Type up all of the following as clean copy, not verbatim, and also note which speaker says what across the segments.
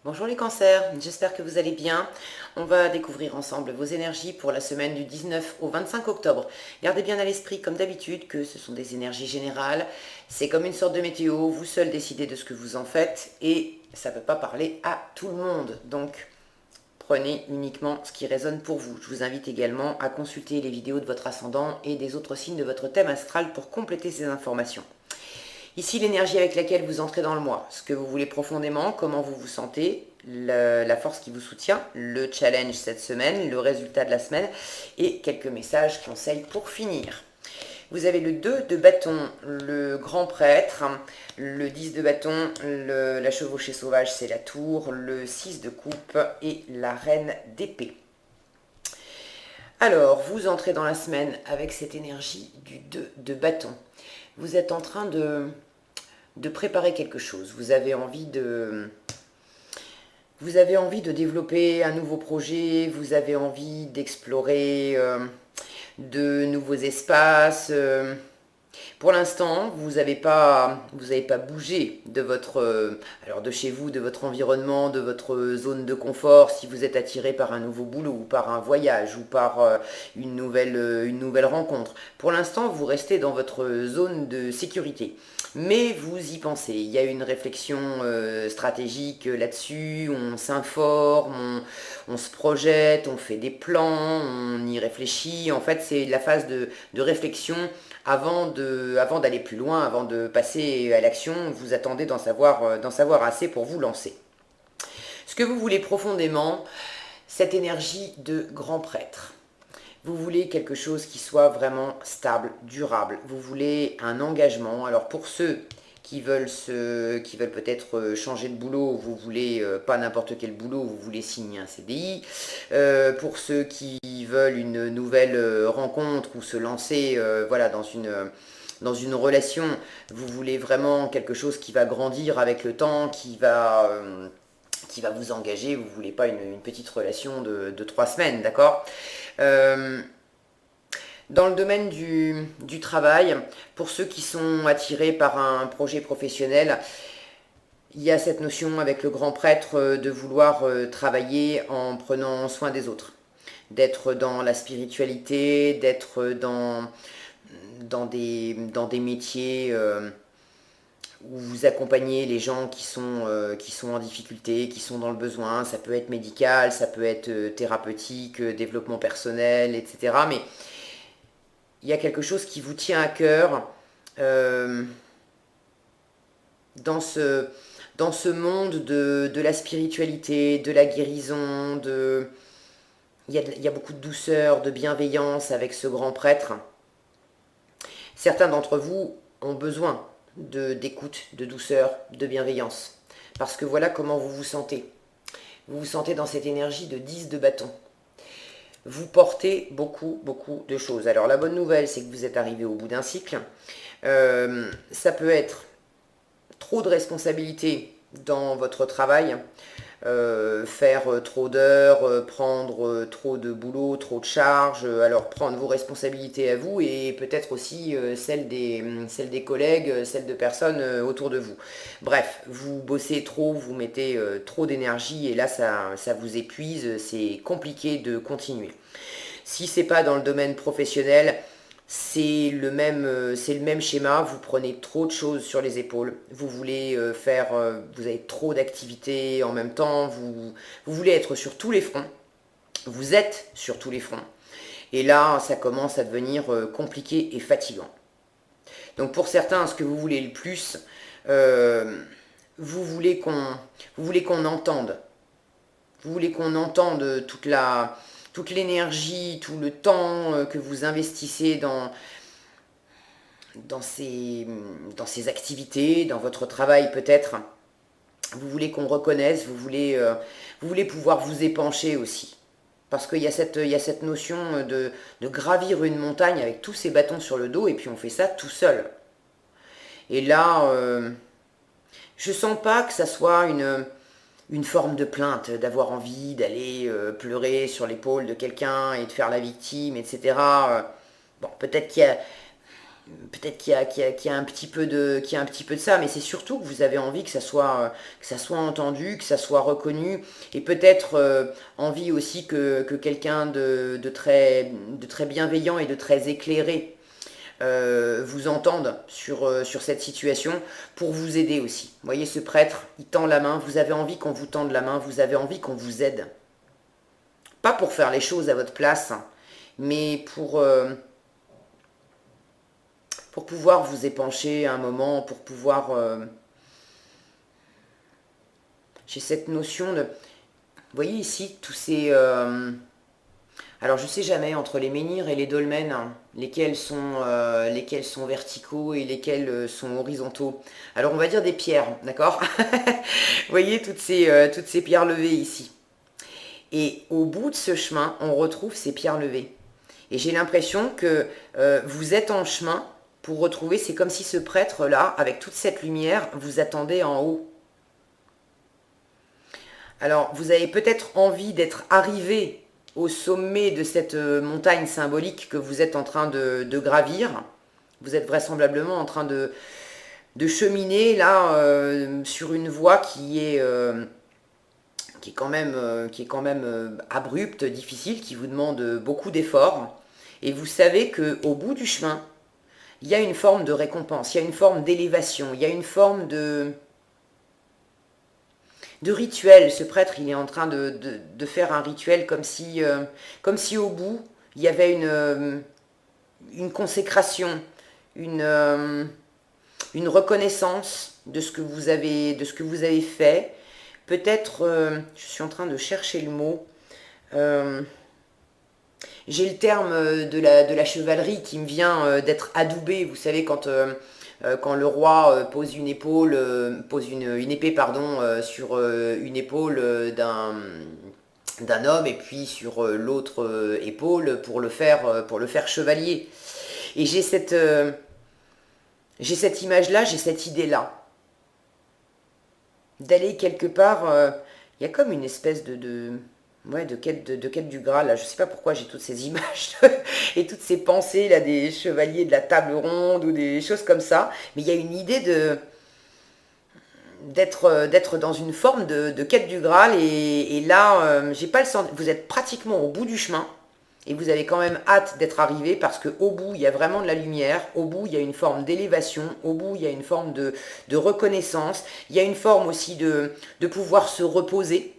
Speaker 1: Bonjour les cancers, j'espère que vous allez bien. On va découvrir ensemble vos énergies pour la semaine du 19 au 25 octobre. Gardez bien à l'esprit, comme d'habitude, que ce sont des énergies générales. C'est comme une sorte de météo, vous seul décidez de ce que vous en faites et ça ne peut pas parler à tout le monde. Donc, prenez uniquement ce qui résonne pour vous. Je vous invite également à consulter les vidéos de votre ascendant et des autres signes de votre thème astral pour compléter ces informations. Ici, l'énergie avec laquelle vous entrez dans le mois, ce que vous voulez profondément, comment vous vous sentez, la force qui vous soutient, le challenge cette semaine, le résultat de la semaine et quelques messages, conseils pour finir. Vous avez le 2 de bâton, le grand prêtre, le 10 de bâton, la chevauchée sauvage, c'est la tour, le 6 de coupe et la reine d'épée. Alors, vous entrez dans la semaine avec cette énergie du 2 de bâton. Vous êtes en train de préparer quelque chose. Vous avez envie de développer un nouveau projet, vous avez envie d'explorer de nouveaux espaces. Pour l'instant, vous n'avez pas bougé de alors de chez vous, de votre environnement, de votre zone de confort, si vous êtes attiré par un nouveau boulot, ou par un voyage, ou par une nouvelle rencontre. Pour l'instant, vous restez dans votre zone de sécurité. Mais vous y pensez, il y a une réflexion stratégique là-dessus, on s'informe, on se projette, on fait des plans, on y réfléchit. En fait, c'est la phase de réflexion avant d'aller plus loin, avant de passer à l'action. Vous attendez d'en savoir assez pour vous lancer. Ce que vous voulez profondément, cette énergie de grand prêtre. Vous voulez quelque chose qui soit vraiment stable, durable. Vous voulez un engagement. Alors pour ceux qui veulent peut-être changer de boulot, vous voulez pas n'importe quel boulot, vous voulez signer un CDI. Pour ceux qui veulent une nouvelle rencontre ou se lancer voilà, dans une relation, vous voulez vraiment quelque chose qui va grandir avec le temps, qui va vous engager. Vous ne voulez pas une petite relation de 3 semaines, d'accord. Dans le domaine du travail, pour ceux qui sont attirés par un projet professionnel, il y a cette notion avec le grand prêtre de vouloir travailler en prenant soin des autres, d'être dans la spiritualité, d'être dans des métiers où vous accompagnez les gens qui sont en difficulté, qui sont dans le besoin. Ça peut être médical, ça peut être thérapeutique, développement personnel, etc. Mais il y a quelque chose qui vous tient à cœur dans ce monde de la spiritualité, de la guérison, il y a beaucoup de douceur, de bienveillance avec ce grand prêtre. Certains d'entre vous ont besoin d'écoute, de douceur, de bienveillance. Parce que voilà comment vous vous sentez. Vous vous sentez dans cette énergie de 10 de bâton. Vous portez beaucoup, beaucoup de choses. Alors la bonne nouvelle, c'est que vous êtes arrivé au bout d'un cycle. Ça peut être trop de responsabilités dans votre travail, faire trop d'heures, prendre trop de boulot, trop de charges, alors prendre vos responsabilités à vous et peut-être aussi celles des collègues, celles de personnes autour de vous. Bref, vous bossez trop, vous mettez trop d'énergie et là ça vous épuise, c'est compliqué de continuer. Si c'est pas dans le domaine professionnel, c'est le même schéma. Vous prenez trop de choses sur les épaules. Vous voulez vous avez trop d'activités en même temps. Vous voulez être sur tous les fronts. Vous êtes sur tous les fronts. Et là, ça commence à devenir compliqué et fatigant. Donc pour certains, ce que vous voulez le plus, vous voulez qu'on entende. Vous voulez qu'on entende toute l'énergie, tout le temps que vous investissez dans ces activités, dans votre travail peut-être. Vous voulez qu'on reconnaisse, vous voulez pouvoir vous épancher aussi. Parce qu'il y a cette notion de gravir une montagne avec tous ces bâtons sur le dos et puis on fait ça tout seul. Et là, je sens pas que ça soit une forme de plainte, d'avoir envie d'aller pleurer sur l'épaule de quelqu'un et de faire la victime, etc. Bon, peut-être qu'il peut-être qu'il y a un petit peu qu'il y a un petit peu de ça, mais c'est surtout que vous avez envie que ça soit entendu, que ça soit reconnu, et peut-être envie aussi que quelqu'un de très bienveillant et de très éclairé vous entende sur cette situation pour vous aider aussi. Vous voyez, ce prêtre, il tend la main, vous avez envie qu'on vous tende la main, vous avez envie qu'on vous aide. Pas pour faire les choses à votre place, mais pour pouvoir vous épancher un moment, pour pouvoir... j'ai cette notion de... Vous voyez ici, tous ces... alors je sais jamais, entre les menhirs et les dolmens, hein, lesquels sont verticaux et lesquels sont horizontaux. Alors on va dire des pierres, d'accord. Vous voyez toutes ces pierres levées ici. Et au bout de ce chemin, on retrouve ces pierres levées. Et j'ai l'impression que vous êtes en chemin pour retrouver, c'est comme si ce prêtre-là, avec toute cette lumière, vous attendait en haut. Alors, vous avez peut-être envie d'être arrivé au sommet de cette montagne symbolique que vous êtes en train de gravir. Vous êtes vraisemblablement en train de cheminer là sur une voie qui est quand même abrupte, difficile, qui vous demande beaucoup d'efforts. Et vous savez qu'au bout du chemin, il y a une forme de récompense, il y a une forme d'élévation, il y a une forme de rituel. Ce prêtre, il est en train de faire un rituel comme si au bout, il y avait une consécration, une reconnaissance de ce que vous avez fait. Peut-être, je suis en train de chercher le mot, j'ai le terme de la chevalerie qui me vient d'être adoubé. Vous savez, quand le roi pose une épaule, pose une épée pardon, sur une épaule d'un homme et puis sur l'autre épaule pour le faire chevalier. Et j'ai cette image-là, j'ai cette idée-là. D'aller quelque part, il y a comme une espèce ouais, de quête du Graal, là. Je sais pas pourquoi j'ai toutes ces images et toutes ces pensées là, des chevaliers de la table ronde ou des choses comme ça. Mais il y a une idée d'être dans une forme de quête du Graal et là, j'ai pas le sens. Vous êtes pratiquement au bout du chemin et vous avez quand même hâte d'être arrivé parce qu'au bout, il y a vraiment de la lumière, au bout, il y a une forme d'élévation, au bout, il y a une forme de reconnaissance, il y a une forme aussi de pouvoir se reposer,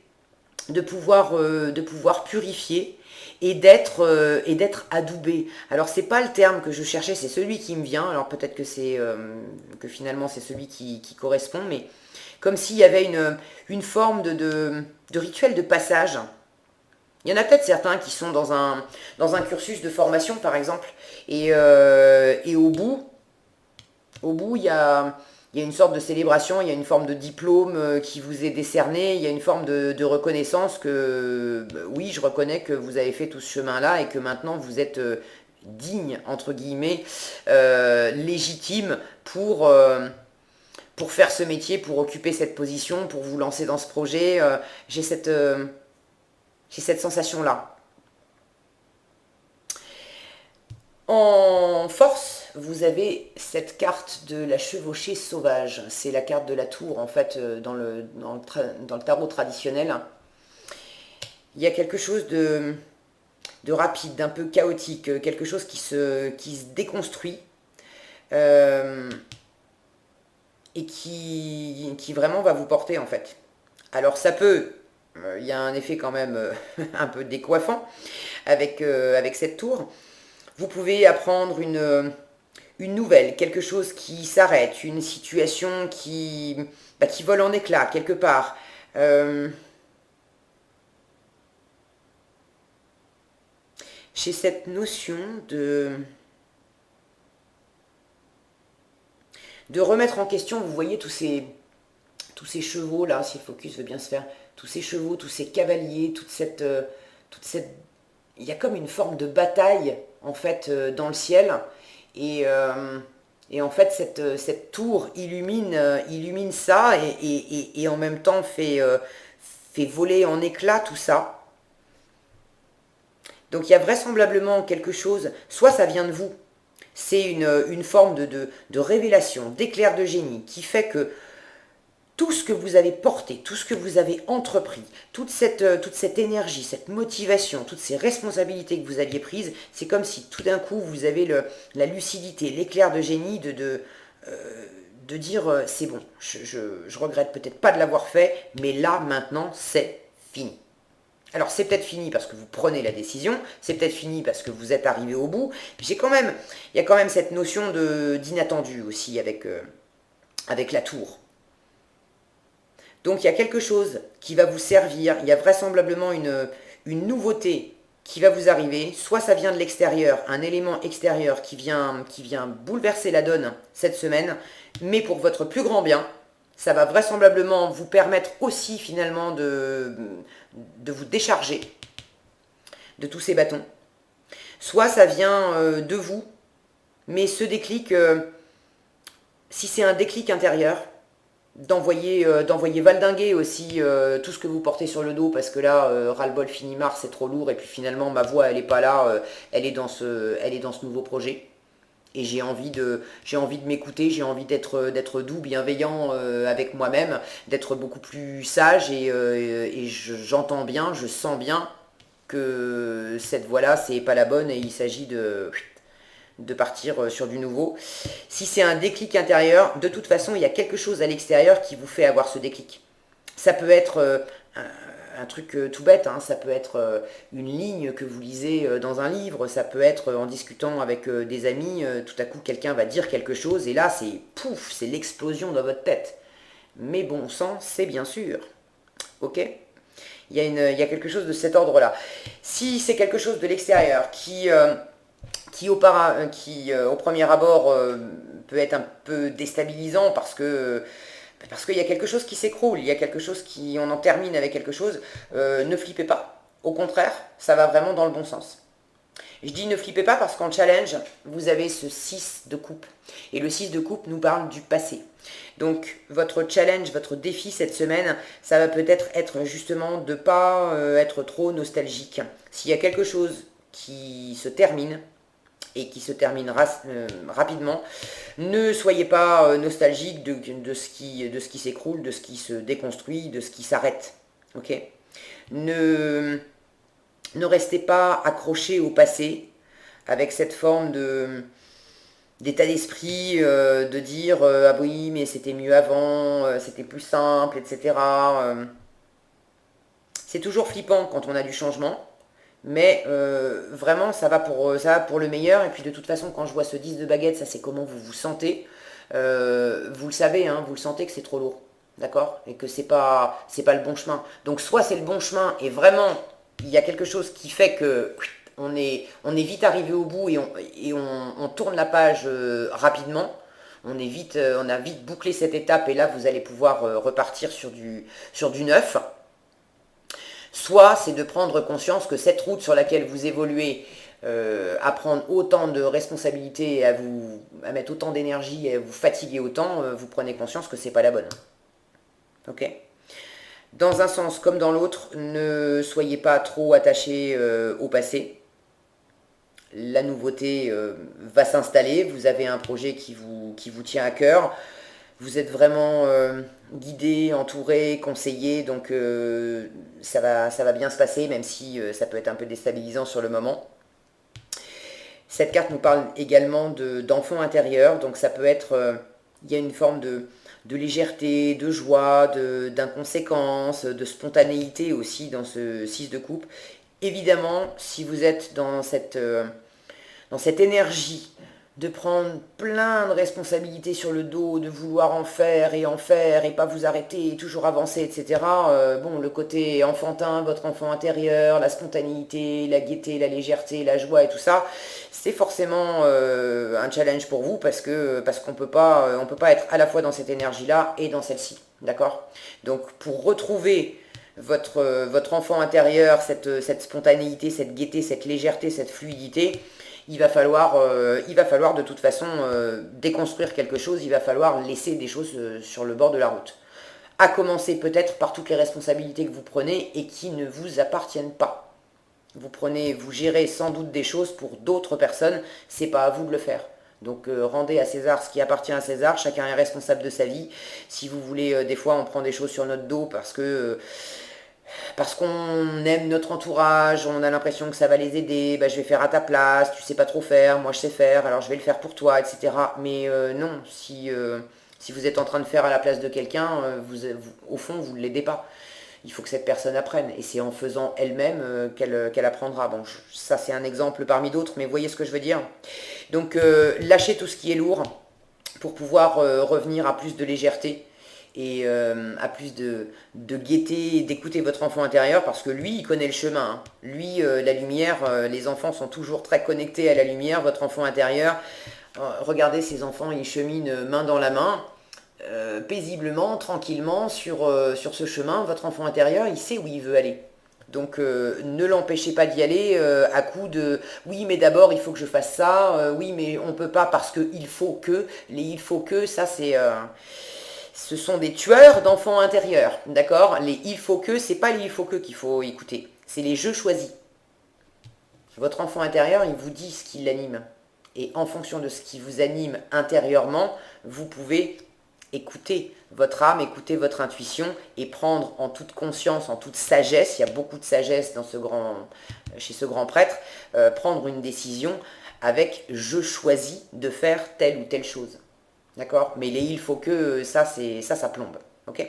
Speaker 1: de pouvoir purifier et d'être adoubé. Alors c'est pas le terme que je cherchais, c'est celui qui me vient. Alors peut-être que finalement c'est celui qui correspond, mais comme s'il y avait une forme de rituel de passage. Il y en a peut-être certains qui sont dans un cursus de formation par exemple, et au bout il y a une sorte de célébration, il y a une forme de diplôme qui vous est décerné, il y a une forme de reconnaissance que, oui, je reconnais que vous avez fait tout ce chemin-là et que maintenant vous êtes digne, entre guillemets, légitime pour faire ce métier, pour occuper cette position, pour vous lancer dans ce projet. J'ai cette sensation-là. En force, vous avez cette carte de la chevauchée sauvage. C'est la carte de la tour, en fait, dans le tarot traditionnel. Il y a quelque chose de rapide, d'un peu chaotique, quelque chose qui se déconstruit et qui vraiment va vous porter, en fait. Alors ça peut, il y a un effet quand même un peu décoiffant avec cette tour. Vous pouvez apprendre une nouvelle, quelque chose qui s'arrête, une situation qui vole en éclats quelque part. J'ai cette notion de remettre en question, vous voyez tous ces chevaux là, si le focus veut bien se faire, tous ces chevaux, tous ces cavaliers, toute cette, il y a comme une forme de bataille en fait dans le ciel et en fait cette tour illumine ça et en même temps fait voler en éclats tout ça. Donc il y a vraisemblablement quelque chose, soit ça vient de vous, C'est une forme de révélation, d'éclair de génie qui fait que tout ce que vous avez porté, tout ce que vous avez entrepris, toute cette énergie, cette motivation, toutes ces responsabilités que vous aviez prises, c'est comme si tout d'un coup vous avez la lucidité, l'éclair de génie de dire c'est bon, je regrette peut-être pas de l'avoir fait, mais là maintenant c'est fini. Alors c'est peut-être fini parce que vous prenez la décision, c'est peut-être fini parce que vous êtes arrivé au bout. Il y a quand même cette notion d'inattendu aussi avec la tour. Donc il y a quelque chose qui va vous servir, il y a vraisemblablement une nouveauté qui va vous arriver, soit ça vient de l'extérieur, un élément extérieur qui vient bouleverser la donne cette semaine, mais pour votre plus grand bien, ça va vraisemblablement vous permettre aussi finalement de vous décharger de tous ces bâtons. Soit ça vient de vous, mais ce déclic, si c'est un déclic intérieur, d'envoyer valdinguer aussi tout ce que vous portez sur le dos, parce que là, ras-le-bol fini mars, c'est trop lourd, et puis finalement ma voix elle est pas là, elle est dans ce nouveau projet. Et j'ai envie de m'écouter, j'ai envie d'être doux, bienveillant avec moi-même, d'être beaucoup plus sage, et j'entends bien, je sens bien que cette voie-là, c'est pas la bonne, et il s'agit de partir sur du nouveau. Si c'est un déclic intérieur, de toute façon, il y a quelque chose à l'extérieur qui vous fait avoir ce déclic. Ça peut être un truc tout bête, hein, ça peut être une ligne que vous lisez dans un livre, ça peut être en discutant avec des amis, tout à coup quelqu'un va dire quelque chose, et là c'est pouf, c'est l'explosion dans votre tête. Mais bon sang, c'est bien sûr. Ok ? Il y a quelque chose de cet ordre-là. Si c'est quelque chose de l'extérieur qui au premier abord peut être un peu déstabilisant parce qu'il y a quelque chose qui s'écroule, il y a quelque chose on en termine avec quelque chose, ne flippez pas. Au contraire, ça va vraiment dans le bon sens. Je dis ne flippez pas parce qu'en challenge, vous avez ce 6 de coupe. Et le 6 de coupe nous parle du passé. Donc votre challenge, votre défi cette semaine, ça va peut-être être justement de ne pas être trop nostalgique. S'il y a quelque chose qui se termine, et qui se termine rapidement, ne soyez pas nostalgique de ce qui s'écroule, de ce qui se déconstruit, de ce qui s'arrête. Ok ? Ne restez pas accroché au passé avec cette forme d'état d'esprit, de dire ah oui mais c'était mieux avant, c'était plus simple, etc. C'est toujours flippant quand on a du changement. Mais vraiment, ça va pour le meilleur. Et puis de toute façon, quand je vois ce 10 de baguette, ça c'est comment vous vous sentez. Vous le savez, hein, vous le sentez que c'est trop lourd. D'accord ? Et que c'est pas le bon chemin. Donc soit c'est le bon chemin et vraiment, il y a quelque chose qui fait que on est vite arrivé au bout et on tourne la page rapidement. On a vite bouclé cette étape et là vous allez pouvoir repartir sur du neuf. Soit c'est de prendre conscience que cette route sur laquelle vous évoluez, à prendre autant de responsabilités, à mettre autant d'énergie et à vous fatiguer autant, vous prenez conscience que c'est pas la bonne. Ok ? Dans un sens comme dans l'autre, ne soyez pas trop attachés au passé. La nouveauté va s'installer, vous avez un projet qui vous tient à cœur. Vous êtes vraiment guidé, entouré, conseillé, donc ça va bien se passer, même si ça peut être un peu déstabilisant sur le moment. Cette carte nous parle également d'enfant intérieur, donc ça peut être, il y a une forme de légèreté, de joie, d'inconséquence, de spontanéité aussi dans ce 6 de coupe. Évidemment, si vous êtes dans cette énergie de prendre plein de responsabilités sur le dos, de vouloir en faire et pas vous arrêter et toujours avancer, etc. Bon, le côté enfantin, votre enfant intérieur, la spontanéité, la gaieté, la légèreté, la joie et tout ça, c'est forcément un challenge pour vous parce qu'on peut pas être à la fois dans cette énergie-là et dans celle-ci, d'accord ? Donc pour retrouver votre enfant intérieur, cette spontanéité, cette gaieté, cette légèreté, cette fluidité, il va falloir de toute façon déconstruire quelque chose, il va falloir laisser des choses sur le bord de la route. À commencer peut-être par toutes les responsabilités que vous prenez et qui ne vous appartiennent pas. Vous gérez sans doute des choses pour d'autres personnes, c'est pas à vous de le faire. Donc rendez à César ce qui appartient à César, chacun est responsable de sa vie. Si vous voulez, des fois on prend des choses sur notre dos parce qu'on aime notre entourage, on a l'impression que ça va les aider, bah, je vais faire à ta place, tu sais pas trop faire, moi je sais faire, alors je vais le faire pour toi, etc. Mais non, si vous êtes en train de faire à la place de quelqu'un, au fond, vous ne l'aidez pas. Il faut que cette personne apprenne, et c'est en faisant elle-même qu'elle apprendra. Bon, ça c'est un exemple parmi d'autres, mais vous voyez ce que je veux dire. Donc lâchez tout ce qui est lourd pour pouvoir revenir à plus de légèreté et à plus de gaieté, d'écouter votre enfant intérieur, parce que lui, il connaît le chemin. Hein. Lui, la lumière, les enfants sont toujours très connectés à la lumière, votre enfant intérieur. Regardez ces enfants, ils cheminent main dans la main, paisiblement, tranquillement, sur ce chemin. Votre enfant intérieur, il sait où il veut aller. Donc ne l'empêchez pas d'y aller à coup de oui mais d'abord il faut que je fasse ça, oui mais on peut pas parce que il faut que, les il faut que, ça c'est ce sont des tueurs d'enfants intérieurs, d'accord. Les il faut que, c'est pas les il faut que qu'il faut écouter, c'est les je choisis. Votre enfant intérieur, il vous dit ce qui l'anime. Et en fonction de ce qui vous anime intérieurement, vous pouvez écouter votre âme, écouter votre intuition et prendre en toute conscience, en toute sagesse, il y a beaucoup de sagesse chez ce grand prêtre, prendre une décision avec je choisis de faire telle ou telle chose. D'accord. Mais les il faut que, ça plombe. Ok.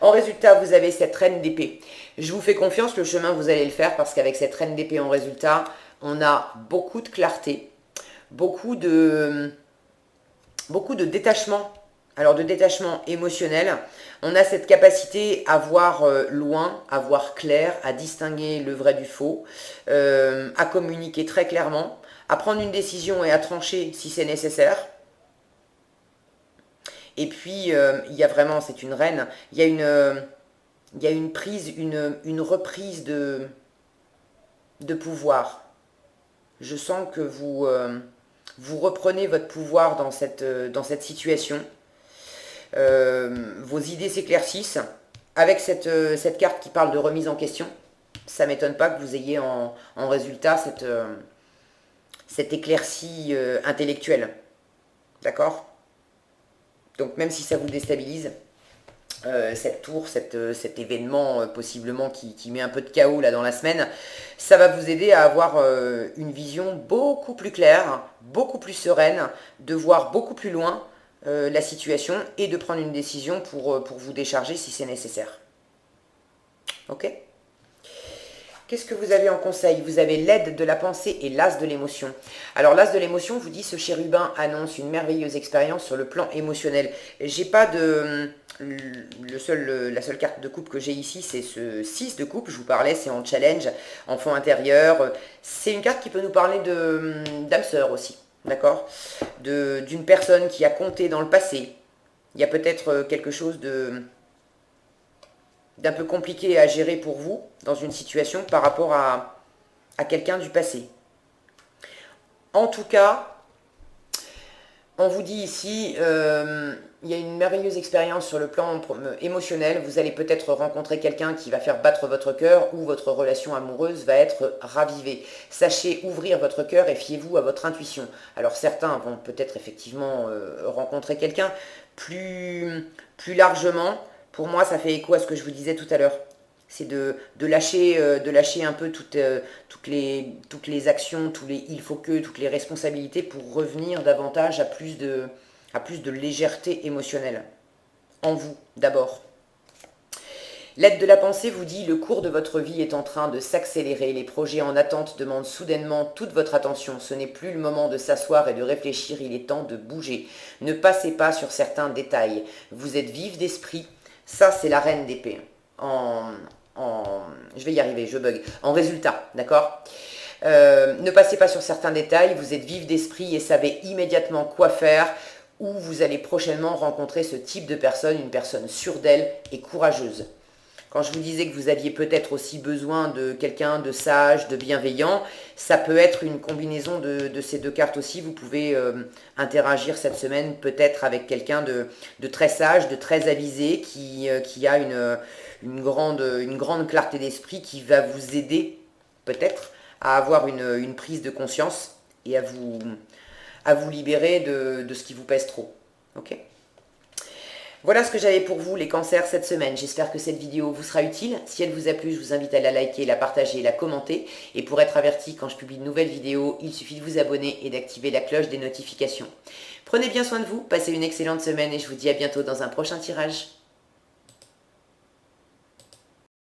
Speaker 1: En résultat, vous avez cette reine d'épée. Je vous fais confiance, le chemin, vous allez le faire, parce qu'avec cette reine d'épée en résultat, on a beaucoup de clarté, beaucoup de détachement. Alors de détachement émotionnel, on a cette capacité à voir loin, à voir clair, à distinguer le vrai du faux, à communiquer très clairement, à prendre une décision et à trancher si c'est nécessaire. Et puis, il y a vraiment, c'est une reine, il y a une prise, une reprise de pouvoir. Je sens que vous reprenez votre pouvoir dans cette situation. Vos idées s'éclaircissent. Avec cette carte qui parle de remise en question, ça ne m'étonne pas que vous ayez en résultat cette éclaircie intellectuelle. D'accord. Donc même si ça vous déstabilise, cette tour, cet événement possiblement qui met un peu de chaos là dans la semaine, ça va vous aider à avoir une vision beaucoup plus claire, beaucoup plus sereine, de voir beaucoup plus loin la situation et de prendre une décision pour vous décharger si c'est nécessaire. Ok ? Qu'est-ce que vous avez en conseil? Vous avez l'aide de la pensée et l'as de l'émotion. Alors l'as de l'émotion vous dit ce chérubin annonce une merveilleuse expérience sur le plan émotionnel. J'ai pas de... la seule carte de coupe que j'ai ici, c'est ce 6 de coupe, je vous parlais, c'est en challenge, enfant intérieur. C'est une carte qui peut nous parler d'âme sœur aussi, d'accord? D'une personne qui a compté dans le passé. Il y a peut-être quelque chose d'un peu compliqué à gérer pour vous dans une situation par rapport à quelqu'un du passé. En tout cas, on vous dit ici, il y a une merveilleuse expérience sur le plan émotionnel. Vous allez peut-être rencontrer quelqu'un qui va faire battre votre cœur ou votre relation amoureuse va être ravivée. Sachez ouvrir votre cœur et fiez-vous à votre intuition. Alors certains vont peut-être effectivement rencontrer quelqu'un plus largement. Pour moi, ça fait écho à ce que je vous disais tout à l'heure. C'est de lâcher un peu toutes les actions, tous les il faut que, toutes les responsabilités pour revenir davantage à plus de légèreté émotionnelle. En vous, d'abord. L'aide de la pensée vous dit « Le cours de votre vie est en train de s'accélérer. Les projets en attente demandent soudainement toute votre attention. Ce n'est plus le moment de s'asseoir et de réfléchir, il est temps de bouger. Ne passez pas sur certains détails. Vous êtes vif d'esprit. » Ça, c'est la reine d'épée. Je vais y arriver, je bug. En résultat, d'accord. Ne passez pas sur certains détails. Vous êtes vif d'esprit et savez immédiatement quoi faire. Ou vous allez prochainement rencontrer ce type de personne, une personne sûre d'elle et courageuse. Quand je vous disais que vous aviez peut-être aussi besoin de quelqu'un de sage, de bienveillant, ça peut être une combinaison de ces deux cartes aussi. Vous pouvez interagir cette semaine peut-être avec quelqu'un de très sage, de très avisé, qui a une grande clarté d'esprit, qui va vous aider peut-être à avoir une prise de conscience et à à vous libérer de ce qui vous pèse trop. Ok? Voilà ce que j'avais pour vous, les cancers, cette semaine. J'espère que cette vidéo vous sera utile. Si elle vous a plu, je vous invite à la liker, la partager, la commenter. Et pour être averti quand je publie de nouvelles vidéos, il suffit de vous abonner et d'activer la cloche des notifications. Prenez bien soin de vous, passez une excellente semaine et je vous dis à bientôt dans un prochain tirage.